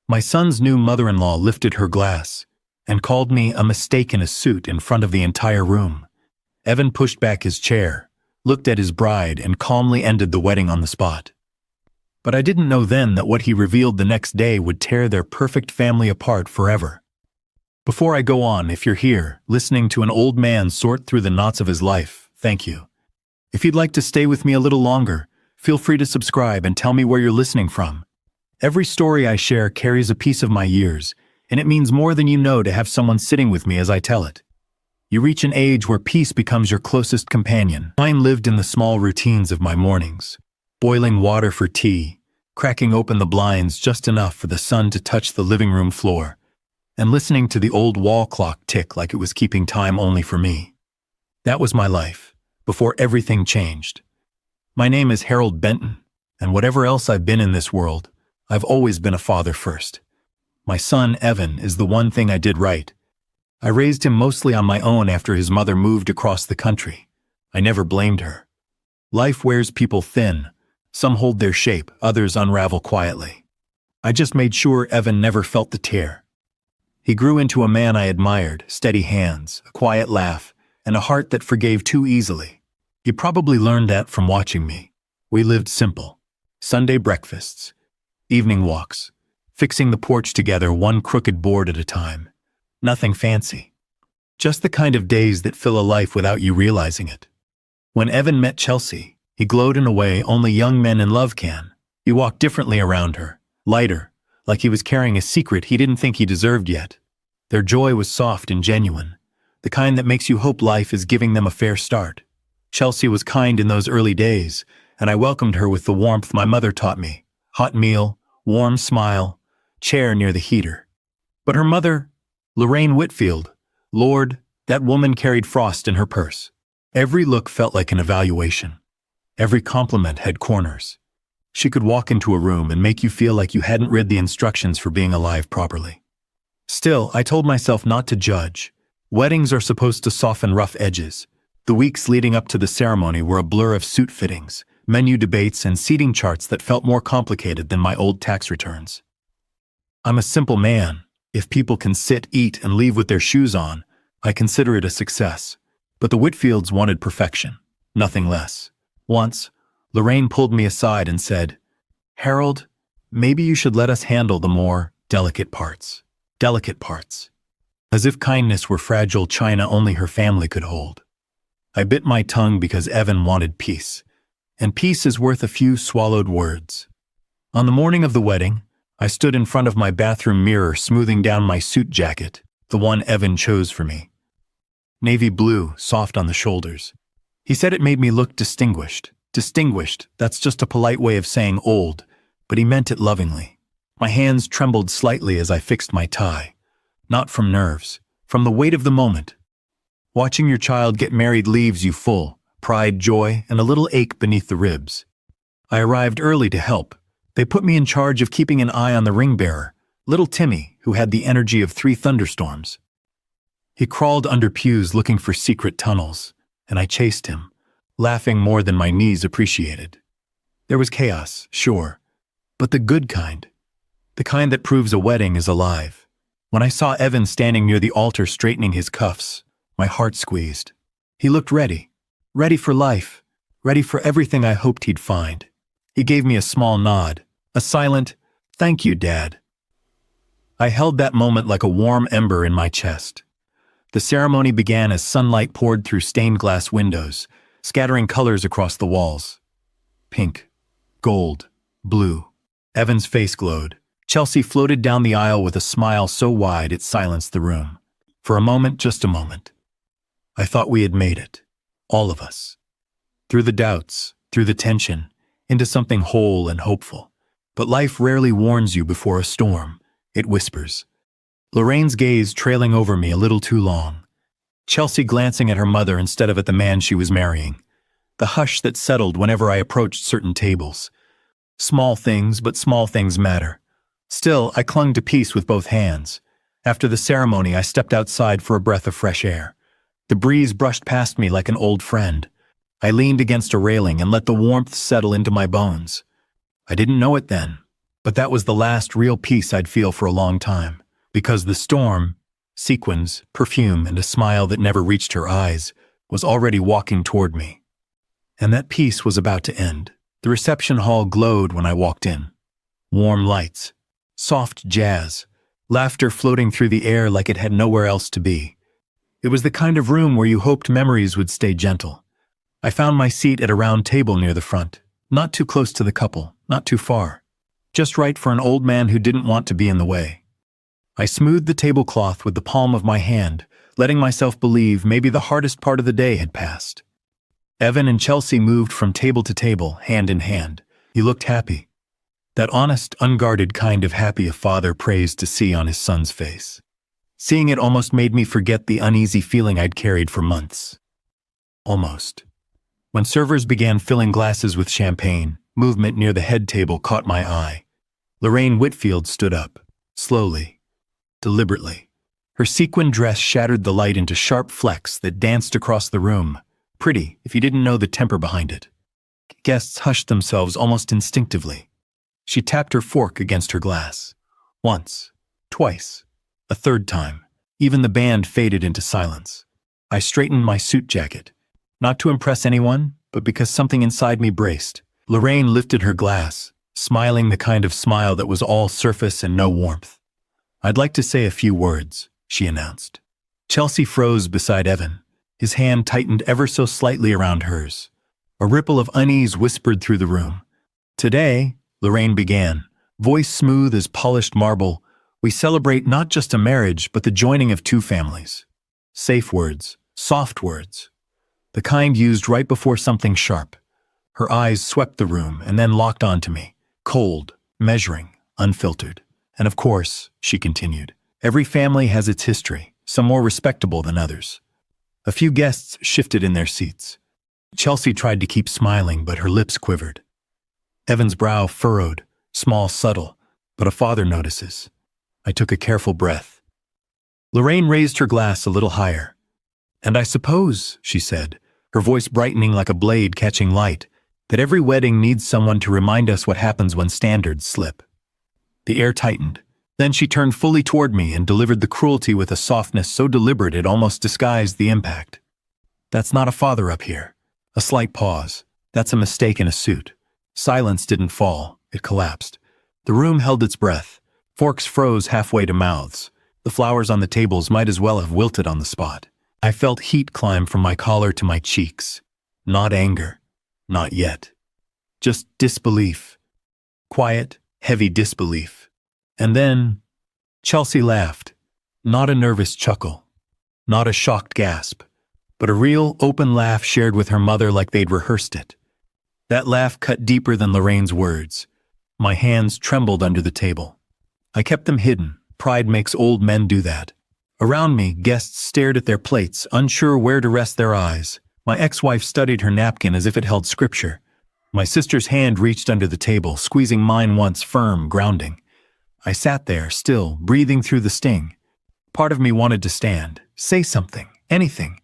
My son's new mother-in-law lifted her glass and called me a mistake in a suit in front of the entire room. Evan pushed back his chair, looked at his bride, and calmly ended the wedding on the spot. But I didn't know then that what he revealed the next day would tear their perfect family apart forever. Before I go on, if you're here, listening to an old man sort through the knots of his life, thank you. If you'd like to stay with me a little longer, feel free to subscribe and tell me where you're listening from. Every story I share carries a piece of my years, and it means more than you know to have someone sitting with me as I tell it. You reach an age where peace becomes your closest companion. Mine lived in the small routines of my mornings. Boiling water for tea, cracking open the blinds just enough for the sun to touch the living room floor, and listening to the old wall clock tick like it was keeping time only for me. That was my life, before everything changed. My name is Harold Benton, and whatever else I've been in this world, I've always been a father first. My son, Evan, is the one thing I did right. I raised him mostly on my own after his mother moved across the country. I never blamed her. Life wears people thin. Some hold their shape, others unravel quietly. I just made sure Evan never felt the tear. He grew into a man I admired, steady hands, a quiet laugh, and a heart that forgave too easily. He probably learned that from watching me. We lived simple. Sunday breakfasts, evening walks, fixing the porch together one crooked board at a time. Nothing fancy. Just the kind of days that fill a life without you realizing it. When Evan met Chelsea, he glowed in a way only young men in love can. He walked differently around her, lighter, like he was carrying a secret he didn't think he deserved yet. Their joy was soft and genuine, the kind that makes you hope life is giving them a fair start. Chelsea was kind in those early days, and I welcomed her with the warmth my mother taught me. Hot meal, warm smile, chair near the heater. But her mother, Lorraine Whitfield, Lord, that woman carried frost in her purse. Every look felt like an evaluation. Every compliment had corners. She could walk into a room and make you feel like you hadn't read the instructions for being alive properly. Still, I told myself not to judge. Weddings are supposed to soften rough edges. The weeks leading up to the ceremony were a blur of suit fittings, menu debates, and seating charts that felt more complicated than my old tax returns. I'm a simple man. If people can sit, eat, and leave with their shoes on, I consider it a success. But the Whitfields wanted perfection, nothing less. Once, Lorraine pulled me aside and said, "Harold, maybe you should let us handle the more delicate parts." Delicate parts. As if kindness were fragile china only her family could hold. I bit my tongue because Evan wanted peace, and peace is worth a few swallowed words. On the morning of the wedding, I stood in front of my bathroom mirror smoothing down my suit jacket, the one Evan chose for me. Navy blue, soft on the shoulders. He said it made me look distinguished. Distinguished, that's just a polite way of saying old, but he meant it lovingly. My hands trembled slightly as I fixed my tie. Not from nerves, from the weight of the moment. Watching your child get married leaves you full, pride, joy, and a little ache beneath the ribs. I arrived early to help. They put me in charge of keeping an eye on the ring bearer, little Timmy, who had the energy of 3 thunderstorms. He crawled under pews looking for secret tunnels, and I chased him, laughing more than my knees appreciated. There was chaos, sure, but the good kind. The kind that proves a wedding is alive. When I saw Evan standing near the altar straightening his cuffs, my heart squeezed. He looked ready. Ready for life. Ready for everything I hoped he'd find. He gave me a small nod, a silent, "Thank you, Dad." I held that moment like a warm ember in my chest. The ceremony began as sunlight poured through stained glass windows, scattering colors across the walls. Pink, gold, blue. Evan's face glowed. Chelsea floated down the aisle with a smile so wide it silenced the room. For a moment, just a moment. I thought we had made it. All of us. Through the doubts, through the tension, into something whole and hopeful. But life rarely warns you before a storm. It whispers. Lorraine's gaze trailing over me a little too long. Chelsea glancing at her mother instead of at the man she was marrying. The hush that settled whenever I approached certain tables. Small things, but small things matter. Still, I clung to peace with both hands. After the ceremony, I stepped outside for a breath of fresh air. The breeze brushed past me like an old friend. I leaned against a railing and let the warmth settle into my bones. I didn't know it then, But that was the last real peace I'd feel for a long time, because the storm, sequins, perfume, and a smile that never reached her eyes, was already walking toward me. And that peace was about to end. The reception hall glowed when I walked in. Warm lights, soft jazz, laughter floating through the air like it had nowhere else to be. It was the kind of room where you hoped memories would stay gentle. I found my seat at a round table near the front, not too close to the couple, not too far, just right for an old man who didn't want to be in the way. I smoothed the tablecloth with the palm of my hand, letting myself believe maybe the hardest part of the day had passed. Evan and Chelsea moved from table to table, hand in hand. He looked happy. That honest, unguarded kind of happy a father praised to see on his son's face. Seeing it almost made me forget the uneasy feeling I'd carried for months. Almost. When servers began filling glasses with champagne, movement near the head table caught my eye. Lorraine Whitfield stood up, slowly, deliberately. Her sequin dress shattered the light into sharp flecks that danced across the room, pretty if you didn't know the temper behind it. Guests hushed themselves almost instinctively. She tapped her fork against her glass. Once, twice, a third time. Even the band faded into silence. I straightened my suit jacket, not to impress anyone, but because something inside me braced. Lorraine lifted her glass, smiling the kind of smile that was all surface and no warmth. "I'd like to say a few words," she announced. Chelsea froze beside Evan. His hand tightened ever so slightly around hers. A ripple of unease whispered through the room. "Today," Lorraine began, voice smooth as polished marble, "we celebrate not just a marriage, but the joining of two families." Safe words, soft words, the kind used right before something sharp. Her eyes swept the room and then locked onto me, cold, measuring, unfiltered. "And of course," she continued, "every family has its history, some more respectable than others." A few guests shifted in their seats. Chelsea tried to keep smiling, but her lips quivered. Evan's brow furrowed, small, subtle, but a father notices. I took a careful breath. Lorraine raised her glass a little higher. "And I suppose," she said, her voice brightening like a blade catching light, "that every wedding needs someone to remind us what happens when standards slip." The air tightened. Then she turned fully toward me and delivered the cruelty with a softness so deliberate it almost disguised the impact. "That's not a father up here." A slight pause. "That's a mistake in a suit." Silence didn't fall. It collapsed. The room held its breath. Forks froze halfway to mouths. The flowers on the tables might as well have wilted on the spot. I felt heat climb from my collar to my cheeks. Not anger. Not yet. Just disbelief. Quiet, heavy disbelief. And then, Chelsea laughed. Not a nervous chuckle. Not a shocked gasp. But a real, open laugh shared with her mother like they'd rehearsed it. That laugh cut deeper than Lorraine's words. My hands trembled under the table. I kept them hidden. Pride makes old men do that. Around me, guests stared at their plates, unsure where to rest their eyes. My ex-wife studied her napkin as if it held scripture. My sister's hand reached under the table, squeezing mine once firm, grounding. I sat there, still, breathing through the sting. Part of me wanted to stand, say something, anything,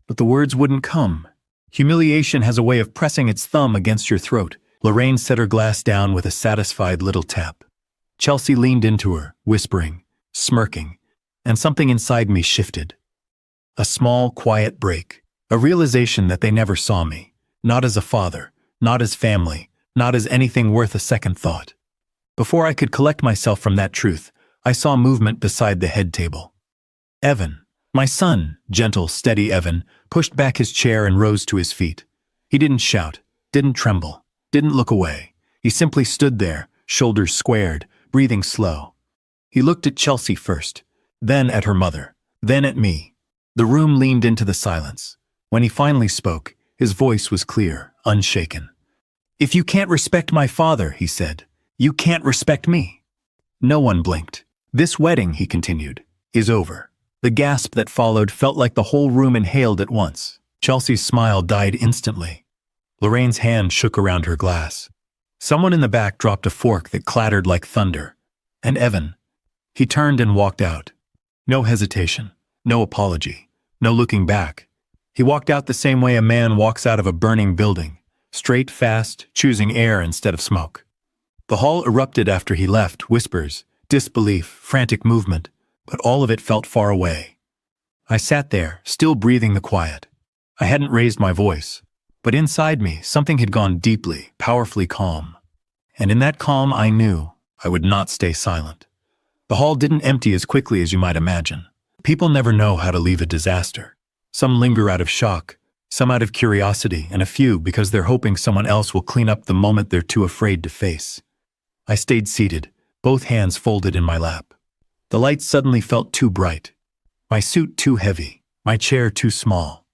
but the words wouldn't come. Humiliation has a way of pressing its thumb against your throat. Lorraine set her glass down with a satisfied little tap. Chelsea leaned into her, whispering, smirking, and something inside me shifted. A small, quiet break, a realization that they never saw me, not as a father, not as family, not as anything worth a second thought. Before I could collect myself from that truth, I saw movement beside the head table. Evan, my son, gentle, steady Evan, pushed back his chair and rose to his feet. He didn't shout, didn't tremble, didn't look away. He simply stood there, shoulders squared, breathing slow. He looked at Chelsea first, then at her mother, then at me. The room leaned into the silence. When he finally spoke, his voice was clear, unshaken. "If you can't respect my father," he said, "you can't respect me." No one blinked. "This wedding," he continued, "is over." The gasp that followed felt like the whole room inhaled at once. Chelsea's smile died instantly. Lorraine's hand shook around her glass. Someone in the back dropped a fork that clattered like thunder. And Evan. He turned and walked out. No hesitation, no apology, no looking back. He walked out the same way a man walks out of a burning building, straight, fast, choosing air instead of smoke. The hall erupted after he left, whispers, disbelief, frantic movement, but all of it felt far away. I sat there, still breathing the quiet. I hadn't raised my voice, but inside me something had gone deeply, powerfully calm. And in that calm I knew I would not stay silent. The hall didn't empty as quickly as you might imagine. People never know how to leave a disaster. Some linger out of shock, some out of curiosity, and a few because they're hoping someone else will clean up the moment they're too afraid to face. I stayed seated, both hands folded in my lap. The light suddenly felt too bright. My suit too heavy, my chair too small.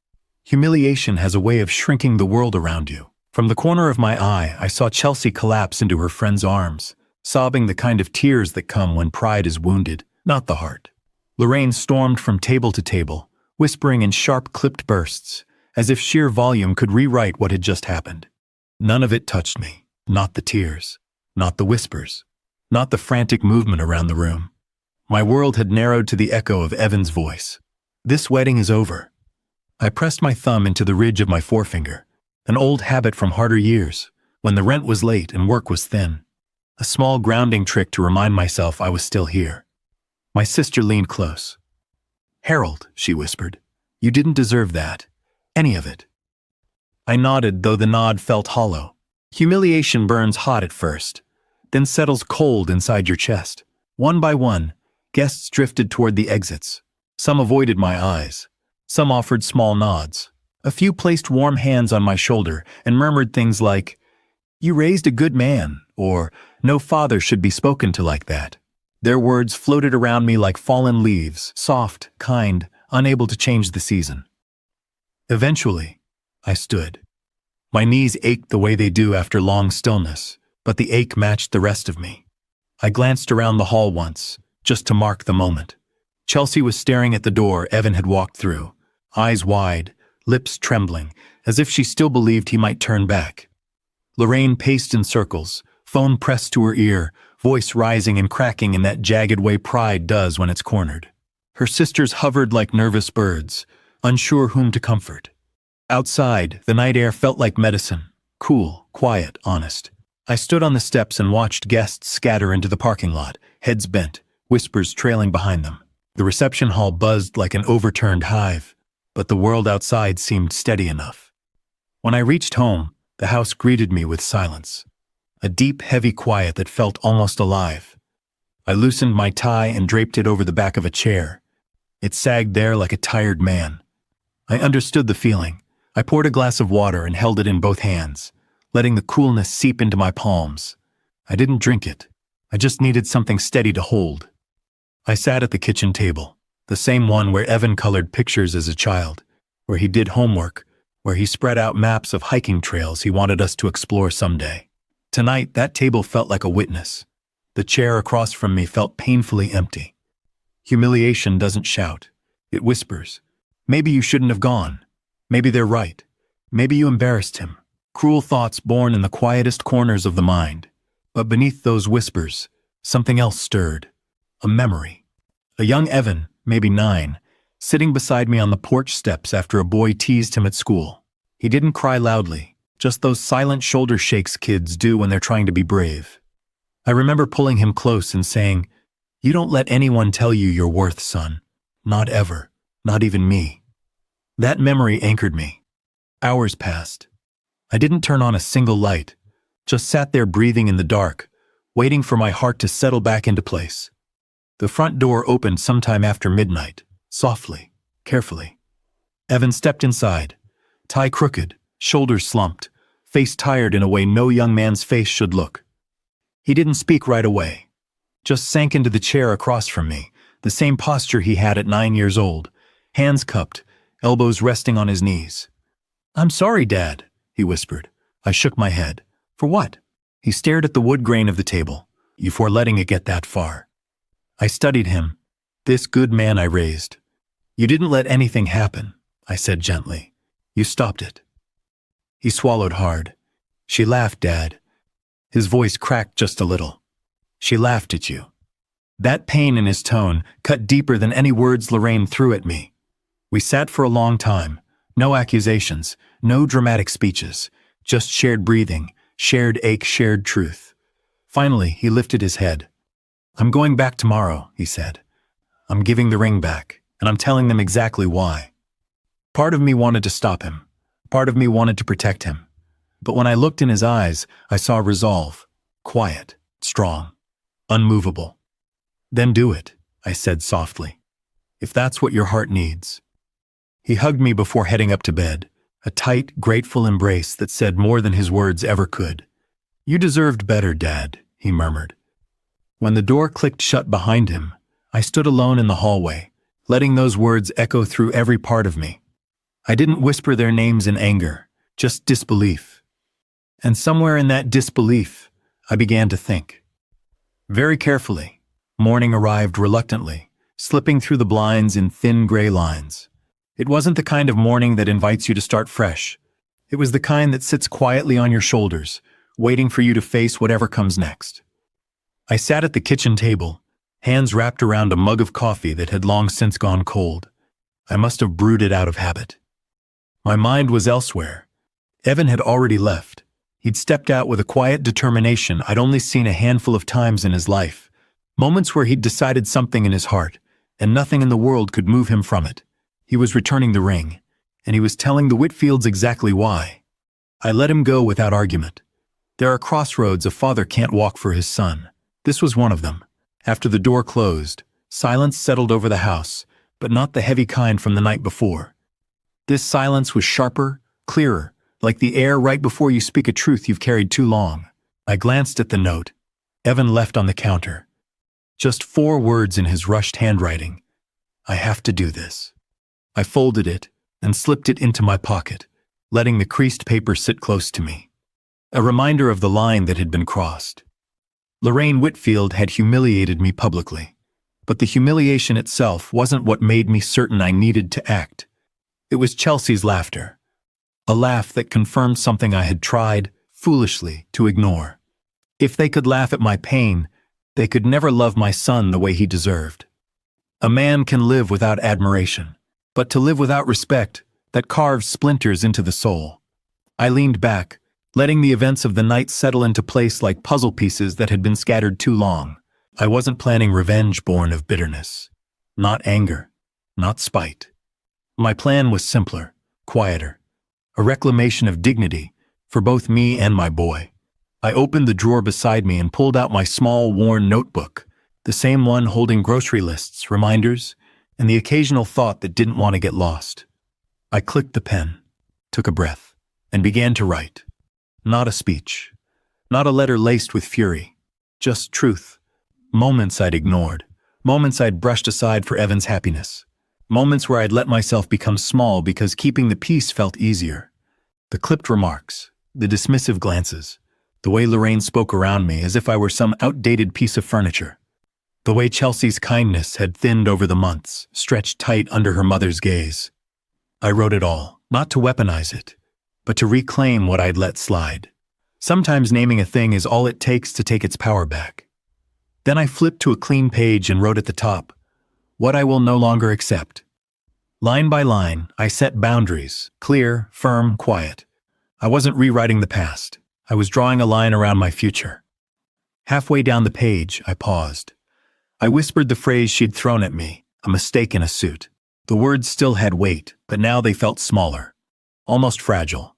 Humiliation has a way of shrinking the world around you. From the corner of my eye, I saw Chelsea collapse into her friend's arms, sobbing the kind of tears that come when pride is wounded, not the heart. Lorraine stormed from table to table, whispering in sharp, clipped bursts, as if sheer volume could rewrite what had just happened. None of it touched me, not the tears, not the whispers, not the frantic movement around the room. My world had narrowed to the echo of Evan's voice. This wedding is over. I pressed my thumb into the ridge of my forefinger, an old habit from harder years, when the rent was late and work was thin. A small grounding trick to remind myself I was still here. My sister leaned close. "Harold," she whispered, "you didn't deserve that. Any of it." I nodded, though the nod felt hollow. Humiliation burns hot at first, then settles cold inside your chest. One by one, guests drifted toward the exits. Some avoided my eyes. Some offered small nods. A few placed warm hands on my shoulder and murmured things like, "You raised a good man," or "No father should be spoken to like that." Their words floated around me like fallen leaves, soft, kind, unable to change the season. Eventually, I stood. My knees ached the way they do after long stillness, but the ache matched the rest of me. I glanced around the hall once, just to mark the moment. Chelsea was staring at the door Evan had walked through, eyes wide, lips trembling, as if she still believed he might turn back. Lorraine paced in circles, phone pressed to her ear, voice rising and cracking in that jagged way pride does when it's cornered. Her sisters hovered like nervous birds, unsure whom to comfort. Outside, the night air felt like medicine, cool, quiet, honest. I stood on the steps and watched guests scatter into the parking lot, heads bent, whispers trailing behind them. The reception hall buzzed like an overturned hive, but the world outside seemed steady enough. When I reached home, the house greeted me with silence. A deep, heavy quiet that felt almost alive. I loosened my tie and draped it over the back of a chair. It sagged there like a tired man. I understood the feeling. I poured a glass of water and held it in both hands, letting the coolness seep into my palms. I didn't drink it. I just needed something steady to hold. I sat at the kitchen table, the same one where Evan colored pictures as a child, where he did homework, where he spread out maps of hiking trails he wanted us to explore someday. Tonight, that table felt like a witness. The chair across from me felt painfully empty. Humiliation doesn't shout. It whispers. Maybe you shouldn't have gone. Maybe they're right. Maybe you embarrassed him. Cruel thoughts born in the quietest corners of the mind. But beneath those whispers, something else stirred. A memory. A young Evan, maybe 9, sitting beside me on the porch steps after a boy teased him at school. He didn't cry loudly. Just those silent shoulder shakes kids do when they're trying to be brave. I remember pulling him close and saying, "You don't let anyone tell you your worth, son. Not ever. Not even me." That memory anchored me. Hours passed. I didn't turn on a single light, just sat there breathing in the dark, waiting for my heart to settle back into place. The front door opened sometime after midnight, softly, carefully. Evan stepped inside, tie crooked, shoulders slumped, face tired in a way no young man's face should look. He didn't speak right away, just sank into the chair across from me, the same posture he had at 9 years old, hands cupped, elbows resting on his knees. "I'm sorry, Dad," he whispered. I shook my head. "For what?" He stared at the wood grain of the table. "You for letting it get that far." I studied him, this good man I raised. "You didn't let anything happen," I said gently. "You stopped it." He swallowed hard. "She laughed, Dad." His voice cracked just a little. "She laughed at you." That pain in his tone cut deeper than any words Lorraine threw at me. We sat for a long time, no accusations, no dramatic speeches, just shared breathing, shared ache, shared truth. Finally, he lifted his head. "I'm going back tomorrow," he said. "I'm giving the ring back, and I'm telling them exactly why." Part of me wanted to stop him. Part of me wanted to protect him. But when I looked in his eyes, I saw resolve. Quiet, strong, unmovable. "Then do it," I said softly. "If that's what your heart needs." He hugged me before heading up to bed, a tight, grateful embrace that said more than his words ever could. "You deserved better, Dad," he murmured. When the door clicked shut behind him, I stood alone in the hallway, letting those words echo through every part of me. I didn't whisper their names in anger, just disbelief. And somewhere in that disbelief, I began to think. Very carefully, morning arrived reluctantly, slipping through the blinds in thin gray lines. It wasn't the kind of morning that invites you to start fresh. It was the kind that sits quietly on your shoulders, waiting for you to face whatever comes next. I sat at the kitchen table, hands wrapped around a mug of coffee that had long since gone cold. I must have brewed it out of habit. My mind was elsewhere. Evan had already left. He'd stepped out with a quiet determination I'd only seen a handful of times in his life, moments where he'd decided something in his heart, and nothing in the world could move him from it. He was returning the ring, and he was telling the Whitfields exactly why. I let him go without argument. There are crossroads a father can't walk for his son. This was one of them. After the door closed, silence settled over the house, but not the heavy kind from the night before. This silence was sharper, clearer, like the air right before you speak a truth you've carried too long. I glanced at the note. Evan left on the counter. Just 4 words in his rushed handwriting. "I have to do this." I folded it and slipped it into my pocket, letting the creased paper sit close to me. A reminder of the line that had been crossed. Lorraine Whitfield had humiliated me publicly, but the humiliation itself wasn't what made me certain I needed to act. It was Chelsea's laughter, a laugh that confirmed something I had tried, foolishly, to ignore. If they could laugh at my pain, they could never love my son the way he deserved. A man can live without admiration, but to live without respect, that carves splinters into the soul. I leaned back, letting the events of the night settle into place like puzzle pieces that had been scattered too long. I wasn't planning revenge born of bitterness. Not anger. Not spite. My plan was simpler, quieter. A reclamation of dignity for both me and my boy. I opened the drawer beside me and pulled out my small, worn notebook, the same one holding grocery lists, reminders, and the occasional thought that didn't want to get lost. I clicked the pen, took a breath, and began to write. Not a speech, not a letter laced with fury, just truth. Moments I'd ignored, moments I'd brushed aside for Evan's happiness, moments where I'd let myself become small because keeping the peace felt easier. The clipped remarks, the dismissive glances, the way Lorraine spoke around me as if I were some outdated piece of furniture. The way Chelsea's kindness had thinned over the months, stretched tight under her mother's gaze. I wrote it all, not to weaponize it, but to reclaim what I'd let slide. Sometimes naming a thing is all it takes to take its power back. Then I flipped to a clean page and wrote at the top, "What I will no longer accept." Line by line, I set boundaries, clear, firm, quiet. I wasn't rewriting the past. I was drawing a line around my future. Halfway down the page, I paused. I whispered the phrase she'd thrown at me, a mistake in a suit. The words still had weight, but now they felt smaller, almost fragile.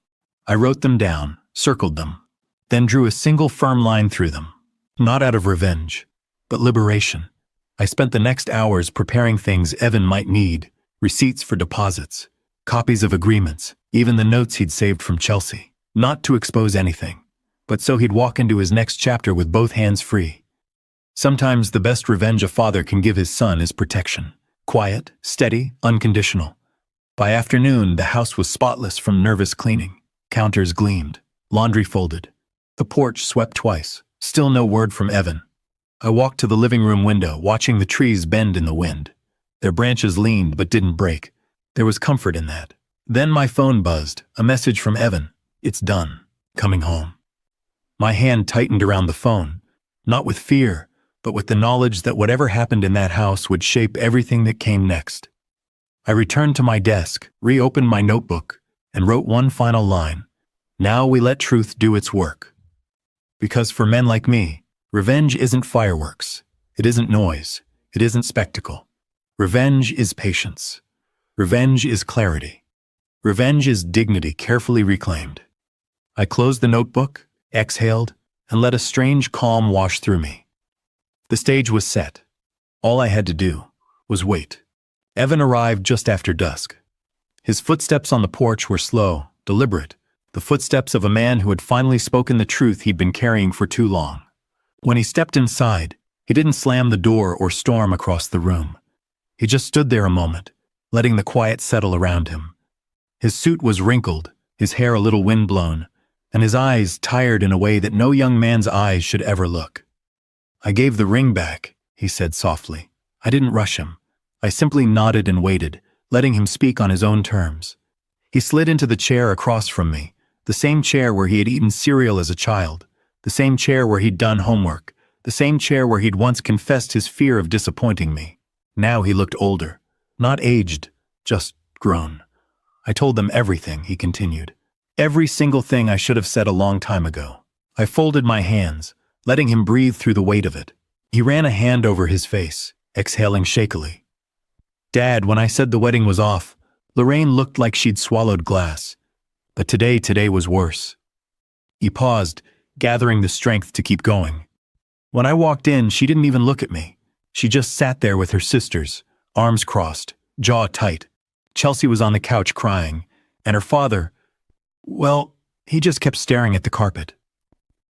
I wrote them down, circled them, then drew a single firm line through them. Not out of revenge, but liberation. I spent the next hours preparing things Evan might need, receipts for deposits, copies of agreements, even the notes he'd saved from Chelsea. Not to expose anything, but so he'd walk into his next chapter with both hands free. Sometimes the best revenge a father can give his son is protection. Quiet, steady, unconditional. By afternoon, the house was spotless from nervous cleaning. Counters gleamed, laundry folded. The porch swept twice, still no word from Evan. I walked to the living room window, watching the trees bend in the wind. Their branches leaned but didn't break. There was comfort in that. Then my phone buzzed, a message from Evan. "It's done. Coming home." My hand tightened around the phone, not with fear, but with the knowledge that whatever happened in that house would shape everything that came next. I returned to my desk, reopened my notebook, and wrote one final line. Now we let truth do its work. Because for men like me, Revenge isn't fireworks. It isn't noise. It isn't spectacle. Revenge is patience. Revenge is clarity. Revenge is dignity carefully reclaimed. I closed the notebook, exhaled, and let a strange calm wash through me. The stage was set. All I had to do was wait. Evan arrived just after dusk. His footsteps on the porch were slow, deliberate, the footsteps of a man who had finally spoken the truth he'd been carrying for too long. When he stepped inside, he didn't slam the door or storm across the room. He just stood there a moment, letting the quiet settle around him. His suit was wrinkled, his hair a little windblown, and his eyes tired in a way that no young man's eyes should ever look. "I gave the ring back," he said softly. "I didn't rush him. I simply nodded and waited, letting him speak on his own terms." He slid into the chair across from me, the same chair where he had eaten cereal as a child, the same chair where he'd done homework, the same chair where he'd once confessed his fear of disappointing me. Now he looked older, not aged, just grown. "I told them everything," he continued. "Every single thing I should have said a long time ago." I folded my hands, letting him breathe through the weight of it. He ran a hand over his face, exhaling shakily. "Dad, when I said the wedding was off, Lorraine looked like she'd swallowed glass. But today was worse." He paused, gathering the strength to keep going. "When I walked in, she didn't even look at me. She just sat there with her sisters, arms crossed, jaw tight. Chelsea was on the couch crying, and her father, well, he just kept staring at the carpet."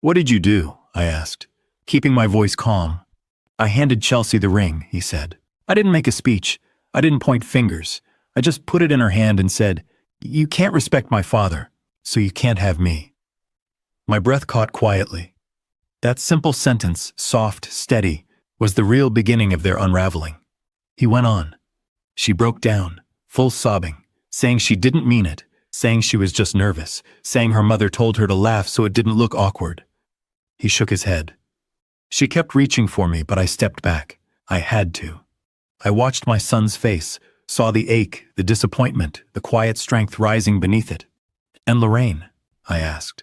"What did you do?" I asked, keeping my voice calm. "I handed Chelsea the ring," he said. "I didn't make a speech. I didn't point fingers. I just put it in her hand and said, 'You can't respect my father, so you can't have me.'" My breath caught quietly. That simple sentence, soft, steady, was the real beginning of their unraveling. He went on. "She broke down, full sobbing, saying she didn't mean it, saying she was just nervous, saying her mother told her to laugh so it didn't look awkward." He shook his head. "She kept reaching for me, but I stepped back. I had to. I watched my son's face, saw the ache, the disappointment, the quiet strength rising beneath it." "And Lorraine?" I asked.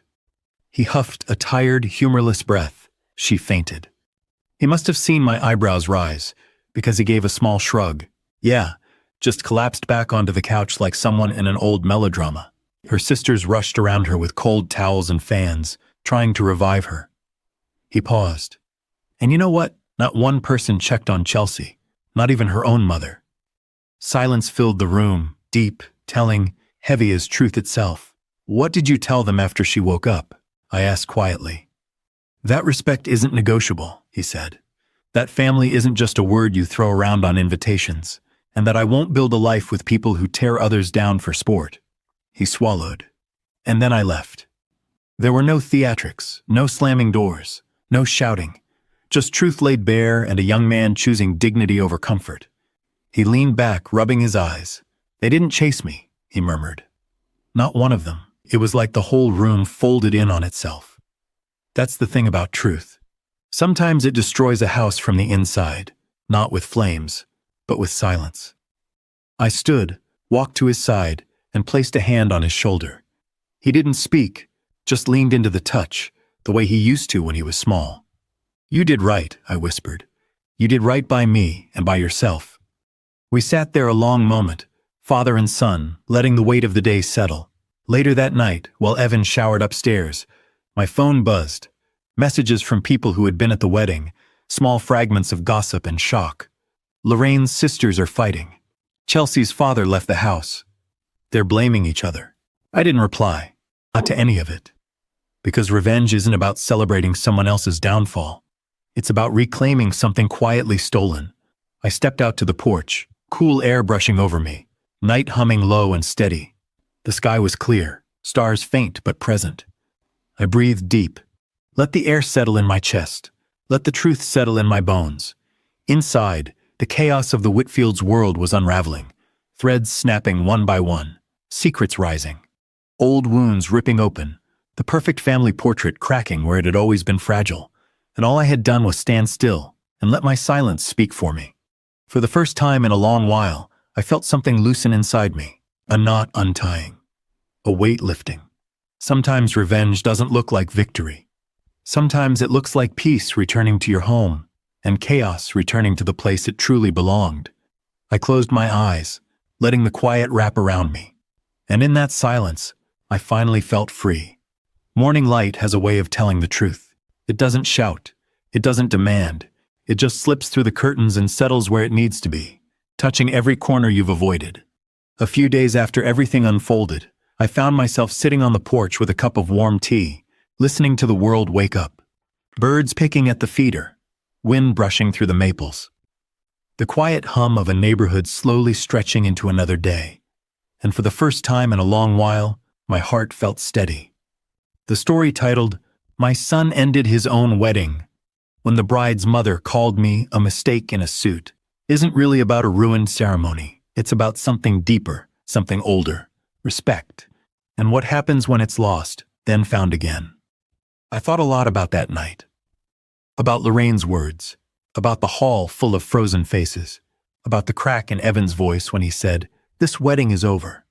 He huffed a tired, humorless breath. "She fainted." He must have seen my eyebrows rise, because he gave a small shrug. "Yeah, just collapsed back onto the couch like someone in an old melodrama. Her sisters rushed around her with cold towels and fans, trying to revive her." He paused. "And you know what? Not one person checked on Chelsea, not even her own mother." Silence filled the room, deep, telling, heavy as truth itself. "What did you tell them after she woke up?" I asked quietly. "That respect isn't negotiable," he said. "That family isn't just a word you throw around on invitations, and that I won't build a life with people who tear others down for sport." He swallowed. "And then I left." There were no theatrics, no slamming doors, no shouting, just truth laid bare and a young man choosing dignity over comfort. He leaned back, rubbing his eyes. "They didn't chase me," he murmured. "Not one of them." It was like the whole room folded in on itself. That's the thing about truth. Sometimes it destroys a house from the inside, not with flames, but with silence. I stood, walked to his side, and placed a hand on his shoulder. He didn't speak, just leaned into the touch, the way he used to when he was small. "You did right," I whispered. "You did right by me and by yourself." We sat there a long moment, father and son, letting the weight of the day settle. Later that night, while Evan showered upstairs, my phone buzzed. Messages from people who had been at the wedding, small fragments of gossip and shock. "Lorraine's sisters are fighting. Chelsea's father left the house. They're blaming each other." I didn't reply, not to any of it. Because revenge isn't about celebrating someone else's downfall. It's about reclaiming something quietly stolen. I stepped out to the porch, cool air brushing over me, night humming low and steady. The sky was clear, stars faint but present. I breathed deep. Let the air settle in my chest. Let the truth settle in my bones. Inside, the chaos of the Whitfields' world was unraveling, threads snapping one by one, secrets rising, old wounds ripping open, the perfect family portrait cracking where it had always been fragile, and all I had done was stand still and let my silence speak for me. For the first time in a long while, I felt something loosen inside me, a knot untying, a weight lifting. Sometimes revenge doesn't look like victory. Sometimes it looks like peace returning to your home, and chaos returning to the place it truly belonged. I closed my eyes, letting the quiet wrap around me. And in that silence, I finally felt free. Morning light has a way of telling the truth. It doesn't shout. It doesn't demand. It just slips through the curtains and settles where it needs to be, touching every corner you've avoided. A few days after everything unfolded, I found myself sitting on the porch with a cup of warm tea, listening to the world wake up. Birds picking at the feeder, wind brushing through the maples. The quiet hum of a neighborhood slowly stretching into another day. And for the first time in a long while, my heart felt steady. The story titled, "My Son Ended His Own Wedding When the Bride's Mother Called Me a Mistake in a Suit," isn't really about a ruined ceremony. It's about something deeper, something older, respect, and what happens when it's lost, then found again. I thought a lot about that night. About Lorraine's words, about the hall full of frozen faces, about the crack in Evan's voice when he said, "This wedding is over."